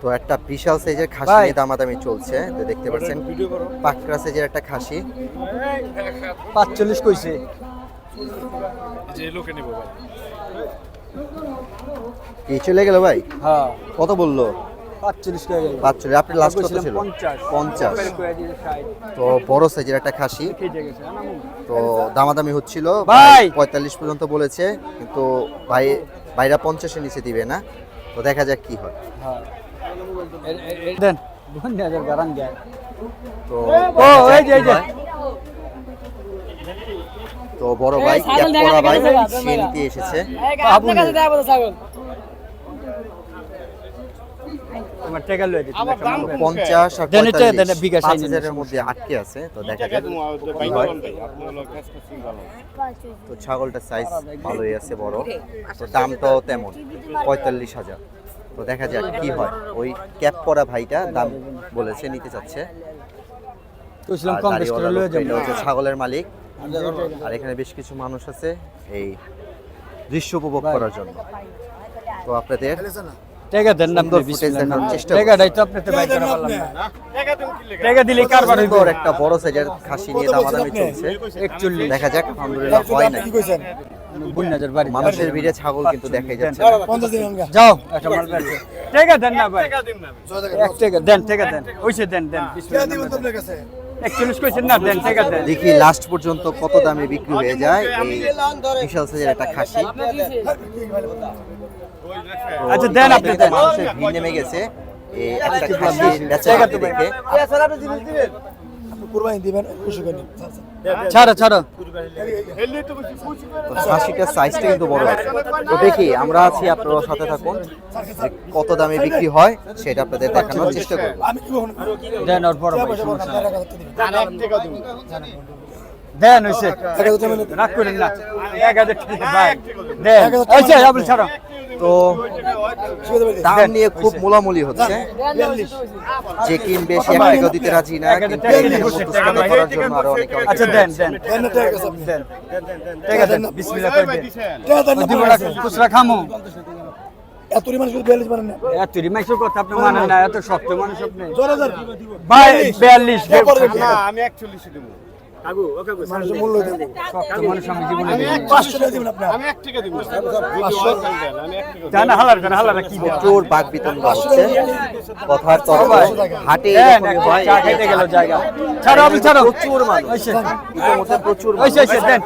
তো একটা বিশাল সাইজের খাসি নিয়ে দামাদামি চলছে, তো দেখতে পাচ্ছেন পাকড়া সাইজের একটা খাসি 45 কইছে যে লোকে নেব ভাই। কি চলে গেল ভাই? হ্যাঁ কত বললো? 45 কই গেল। 45। আপনি লাস্ট কত ছিল? 50। তো বড় সাইজের একটা খাসি, তো দামাদামি হচ্ছিল ভাই 45 পর্যন্ত বলেছে, কিন্তু ভাইরা 50 এর নিচে দিবে না। তো দেখা যাক কি হয়। হ্যাঁ দেন 2000 গারান যায়। তো ও এই যে তো বড় ভাই ক্যাপ পরা ভাই সে নিতে এসেছে। আপনার কাছে দেয়া বলে ছাগল আমার টাকা লয়ে দিতে 50 আর দেন এটা দেন 45 বিঘা 5000 এর মধ্যে আটকে আছে। তো দেখা যাক কি হয়। তো ছাগলটা সাইজ ভালোই আছে, বড়। তো দামটাও তেমন 45,000। তো দেখা যাক কি হয়। ওই ক্যাপ পরা ভাইটা দাম বলেছে, নিতে চাচ্ছে। কইছিলাম কম বেশ করে লয়ে এটা হচ্ছে ছাগলের মালিক। আর এখানে বেশ কিছু মানুষ আছে এই দৃশ্য উপভোগ করার জন্য। তো আপনাদের টাকা দেন না আপনি ফুটেজ দেখানোর চেষ্টা টাকাটাই তো আপনি তো বাইর করা পারলাম না। টাকা দিলে কারবার হইব। একটা বড় সাইজের খাসি নিয়ে দামাদামি চলছে 41 দেখা যাক। আলহামদুলিল্লাহ হয় না। 2000 বাড়ি মানুষের ভিড়ে ছাগল কিন্তু দেখাই যাচ্ছে। যাও একটা মাল বের করো। টাকা দেন না ভাই, এক টাকা দেন, টাকা দেন, ওইসে দেন দেন বিসমিল্লাহ। 41 কইছেন না, দেন টাকা দেন। দেখি লাস্ট পর্যন্ত কত দামে বিক্রি হয়ে যায় এই বিশাল সাইজের একটা খাসি। আচ্ছা দেন আপনি দেন। মানুষের ভিড় নেমে গেছে এই একটা খাসি বেচাকেনা দেখে। কুরবানি দিবেন খুশি করেন। ছাড়ো ছাড়ো খাসিটার সাইজটা কিন্তু বড় আছে। তো দেখি আমরা আছি, আপনারা সাথে থাকুন, যে কত দামে বিক্রি হয় সেটা আপনাদের দেখানোর চেষ্টা করব। আমি কি বলবো? দেন ওর বড় ভাই সমস্যা নাই। টাকা দিবেন। দেন হইছে রাখ করেন না 1000 টাকা ভাই দেন আচ্ছা আপনি ছাড়ো। তো দাম নিয়ে খুব মোলামুলি হচ্ছে, যে কিনবে সে 1 টাকা দিতে রাজি না, কিন্তু এখানে সন্তুষ্ট করার জন্য আরো অনেকে আচ্ছা দেন দেন দেন টাকা সব দেন টাকা দেন বিসমিল্লাহ করে দেন। দিব না খুচরা খামু এতরি মানুষ 42 পারেন না। এত রিমাইসের কথা আপনি মানেন না, এত শক্ত মানুষ আপনি 4000 ভাই 42 না আমি 41 দেব। মানুষের মূল্য দেন। শক্ত মানুষ আমি জীবনে দেখিনি। 500 টাকা দিবেন আপনি। আমি 1 টাকা দেব। 500 আমি 1 টাকা জানা হালার করে হালারা কি দেন প্রচুর বাক বিতরণ হচ্ছে কথার তরফ। হাটে দেন এরকম একটা হয়, চা খাইতে গেল জায়গা ছাড়ো আপনি ছাড়ো প্রচুর মানুষ, হইছে ইতিমধ্যে প্রচুর হইছে হইছে দেন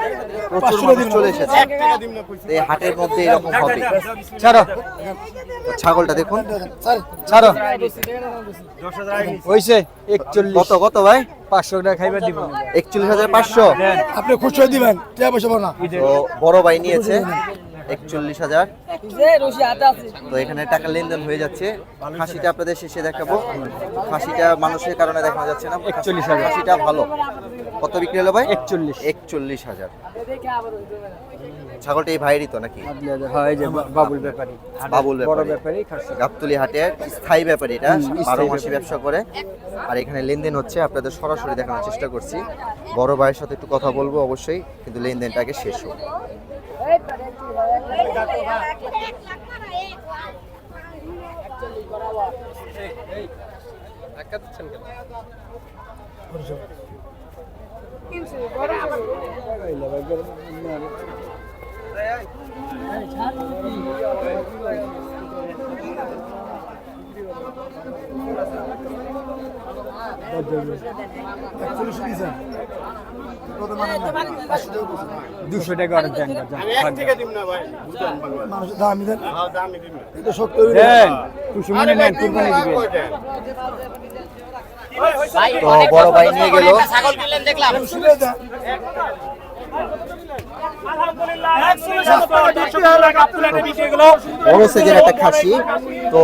প্রচুর মানুষ চলে এসেছে। এই হাটের মধ্যে এরকম হবে। ছাড়ো তো ছাগলটা দেখুন ছাড়ো হইছে 41 কত কত ভাই? 500 টাকা খাইবা দিব 41,500। দেন আপনি খুশি হয়ে দিবেন। টাকা পয়সা পাবো না। তো বড় ভাই নিয়েছে 41,000। তো এখানে টাকা লেনদেন হয়ে যাচ্ছে। খাসিটা আপনাদের শেষে দেখাবো। খাসিটা মানুষের কারণে দেখা যাচ্ছে না। 41,000 খাসিটা ভালো। কত বিক্রি হলো ভাই? 41 41,000। ছাগলটা এই ভাইয়েরই তো নাকি? হয় যে বাবুল ব্যাপারী বাবুল বড় ব্যাপারী, ব্যাপারী খাসি গাবতলী হাটের স্থায়ী ব্যাপারী, এটা 12 মাসই ব্যবসা করে। আর এখানে লেনদেন হচ্ছে, আপনাদের সরাসরি দেখানোর চেষ্টা করছি। বড় ভাইয়ের সাথে একটু কথা বলবো অবশ্যই, কিন্তু লেনদেনটা আগে শেষ হোক। কত মানে 200 টাকা আর দেন আমি 1 টাকা দিব না ভাই। মানুষের দাম দেন। হ্যাঁ দামই দিব। এটা শক্ত দেন খুশি মনে নেন কুরবানি দিবেন তো বড় ভাই নিয়ে গেল। ছাগল কিনলেন দেখলাম। বড় সাইজের একটা খাসি। তো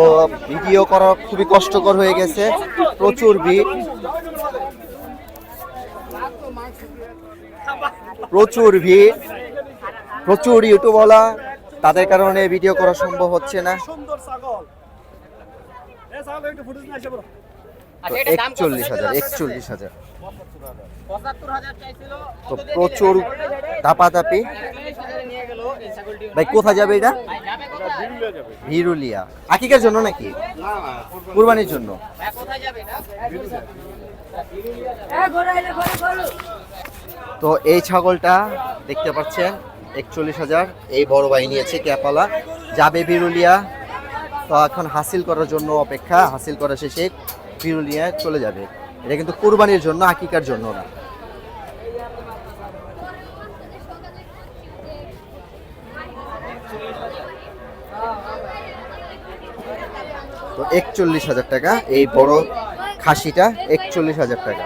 ভিডিও করা খুবই কষ্টকর হয়ে গেছে, প্রচুর ভিড়, প্রচুর ভিড়, প্রচুর ইউটিউবওয়ালা, তাদের কারণে ভিডিও করা সম্ভব হচ্ছে না। তো 41,000। ৭৫,০০০ চাইছিল। তো প্রচুর দাপাদাপি। ভাই কোথায় যাবে এটা? যাবে কোথায়? ভিরুলিয়া। আকিকার জন্য নাকি? কুরবানির জন্য। কোথায় যাবে এটা? তো এই ছাগলটা দেখতে পাচ্ছেন 41,000, এই বড় ভাই নিয়েছে ক্যাপালা, যাবে বিরুলিয়া। তো এখন হাসিল করার জন্য অপেক্ষা, হাসিল করা শেষে বিরুলিয়া চলে যাবে। এটা কিন্তু কুরবানির জন্য, আকিকার জন্য না। তো 41,000 টাকা এই বড় খাসিটা, 41,000 টাকা।